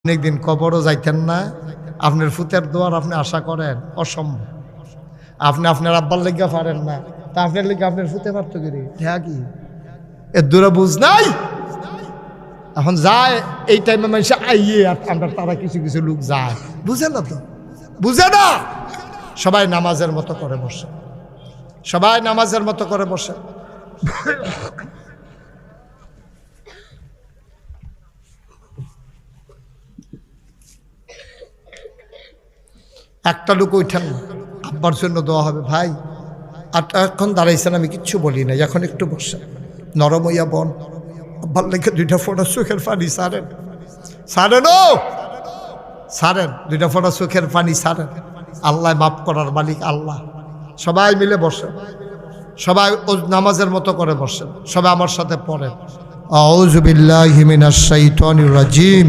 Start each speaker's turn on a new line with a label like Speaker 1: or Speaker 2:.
Speaker 1: অনেকদিন কবরও যাইতেন না, আপনার ফুতের দোয়ার আপনি আশা করেন, অসম্ভব। আপনি আপনার আব্বার লেগে পারেন না, তা আপনার লেগে আপনার ফুতে পারত কি? হ্যাঁ, কি এর দূরে বুঝ নাই? এখন যায় এই টাইমে মানুষ আইয়ে, আর আমরা তারা কিছু কিছু লোক যায়, বুঝে না তো, বুঝে না। সবাই নামাজের মতো করে বসে, সবাই নামাজের মতো করে বসে। একটা লোক ওইঠান না, আব্বার জন্য দোয়া হবে। ভাই আর এখন দাঁড়াইছেন, আমি কিচ্ছু বলি না, এখন একটু বসে নরম হইয়া বন, আব্বার লেগে দুইটা ফোঁটা চোখের পানি সারেন, সারেন, ও সারেন, দুইটা ফোঁটা চোখের পানি সারেন। আল্লাহ মাফ করার মালিক আল্লাহ। সবাই মিলে বসে, সবাই নামাজের মতো করে বসেন, সবাই আমার সাথে পড়েন, আউযু বিল্লাহি মিনাশ শাইতানির রাজিম।